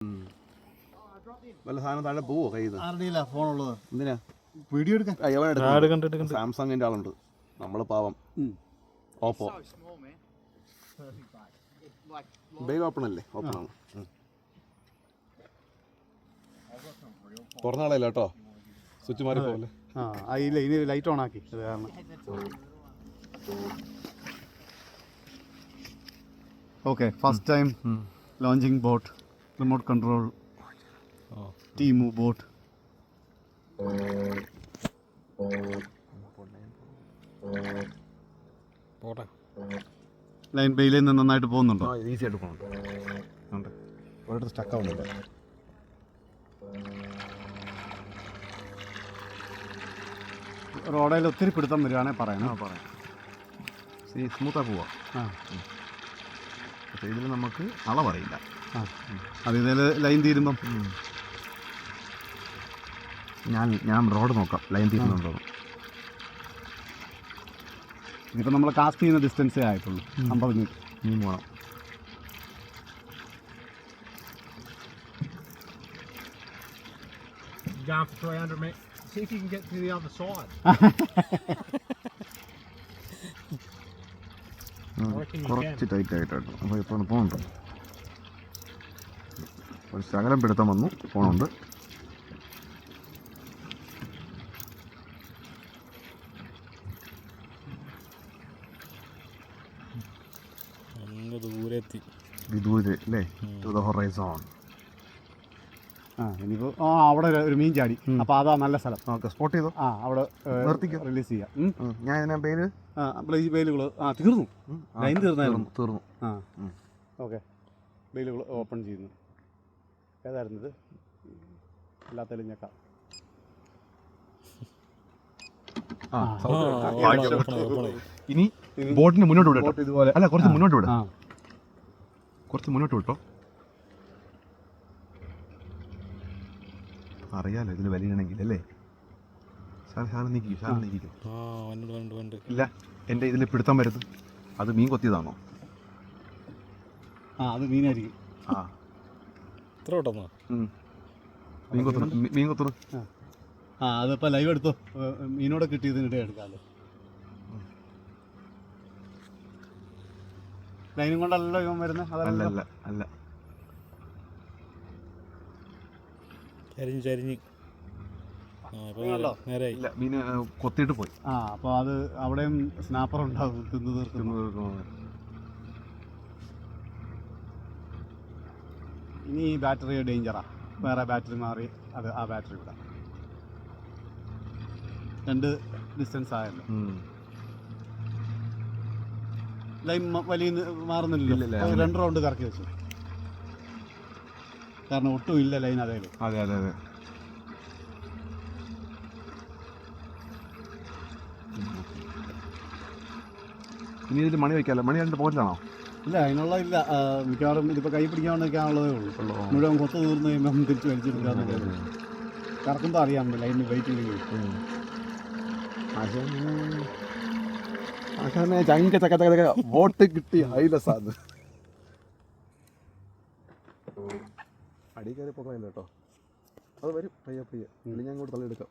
വല്ല സാധനം താഴെ പോവോ കയ്യിൽ ആരുടെയില്ല ഫോണുള്ളത് എന്തിനാ വീഡിയോ എടുക്കാൻ സാംസങ്ങിന്റെ ആളുണ്ട് നമ്മള് പാവം ഓപ്പോ ബേഗ് ഓപ്പൺ അല്ലേ ഓപ്പൺ ആണ് തുറന്ന ആളല്ല കേട്ടോ സ്വിച്ച് മാറി പോലെ ഇല്ല ഇനി ലൈറ്റ് ഓൺ ആക്കി അത് കാരണം okay first time launching boat remote control team boat line ബെയിലിൽ നിന്ന് നന്നായിട്ട് പോകുന്നുണ്ടോ ഈസി ആയിട്ട് പോകുന്നുണ്ട് ഒരിടത്ത് സ്റ്റക്ക് ആവുന്നില്ല റോഡയിൽ ഒത്തിരി പിടുത്തം വരികയാണെങ്കിൽ പറയണം സ്മൂത്താണ് പോവാ പക്ഷേ ഇതിൽ നമുക്ക് അളവറിയില്ല അത് ഇതിൽ ലൈൻ തീരുമ്പം ഞാൻ റോഡ് നോക്കാം ലൈൻ തീരുന്നുണ്ടോ ഇതിപ്പോൾ നമ്മൾ കാസ്റ്റ് ചെയ്യുന്ന ഡിസ്റ്റൻസേ ആയിട്ടുള്ളൂ 50 മീറ്റർ നീ പോകണം Down for 300 meters. See if you can get to the other side. കുറച്ച് ടൈറ്റ് ആയിട്ടാണ് അപ്പോൾ ഇപ്പോൾ പോകുന്നുണ്ട് ഒരു ശകലം പിടുത്തം വന്നു പോണുണ്ട് ദൂരെ അല്ലേ ടു ദ ഹൊറൈസോൺ ഇനിയിപ്പോൾ അവിടെ ഒരു മീൻ ചാടി അപ്പോൾ അതാ നല്ല സ്ഥലം സ്പോട്ട് ചെയ്തോ അവിടെ നിർത്തിക്കോ റിലീസ് ചെയ്യാം ഞാൻ ഇതിനെ പേര് ബെയിലുകൾ തീർന്നു ലൈൻ തീർന്നായിരുന്നു തീർന്നു ഓക്കെ ബെയിലുകൾ ഓപ്പൺ ചെയ്യുന്നു ഏതായിരുന്നു ഇത് എല്ലാത്തിലും ഞെക്കാം ഇനി ബോട്ടിന് മുന്നോട്ട് വിടട്ടോ ഇതുപോലെ അല്ല കുറച്ച് മുന്നോട്ട് വിടാം കുറച്ച് മുന്നോട്ട് വിട്ടോ അറിയാലോ ഇതിൽ വലിയണമെങ്കിൽ അല്ലേ സാധനം നീക്കിക്കോ ഇല്ല എൻ്റെ ഇതിൽ പിടുത്തം വരുന്നത് അത് മീൻ കൊത്തിയതാണോ അത് മീനായിരിക്കും മീൻ കൊത്തുന്നു അതിപ്പോൾ ലൈവ് എടുത്തോ മീനോടെ കിട്ടിയതിനിടെ എടുക്കാമല്ലോ ലൈനും കൊണ്ടല്ലോ ഇവൻ വരുന്നത് അല്ല അല്ല ചരിഞ്ഞ് ഇല്ല മീൻ കൊത്തിയിട്ട് പോയി അപ്പോൾ അത് അവിടെയും സ്നാപ്പർ ഉണ്ടാവും തിന്നു തീർക്കുന്നു ഇനി ഈ ബാറ്ററി ഡേഞ്ചറാ വേറെ ബാറ്ററി മാറി അത് ആ ബാറ്ററി വിടാം 2 ഡിസ്റ്റൻസ് ആയല്ലോ ലൈൻ വലിയ മാറുന്നില്ലല്ലോ 2 റൗണ്ട് കറക്കി വെച്ചു കാരണം ഒട്ടും ഇല്ല ലൈൻ അതേ അതെ ഇനി ഇതിൽ മണി വയ്ക്കാമല്ലോ മണി 2 പോയിട്ടാണോ ഇല്ല അതിനുള്ള ഇല്ല മിക്കവാറും ഇതിപ്പോൾ കൈ പിടിക്കാൻ വെക്കാനുള്ളതേ ഉള്ളൂ മുഴുവൻ കൊത്ത് തീർന്ന് കഴിയുമ്പം തിരിച്ച് വലിച്ചെടുക്കാന്നുള്ളത് കറക്കുമ്പോൾ അറിയാം ലൈനിൽ വെയിറ്റ് ചങ്ക വോട്ട് കിട്ടി ഹൈലസ് അത് അടി കയറി പോകാനില്ല കേട്ടോ അത് വരും പയ്യെ ഞാൻ അങ്ങോട്ട് തള്ളിയെടുക്കാം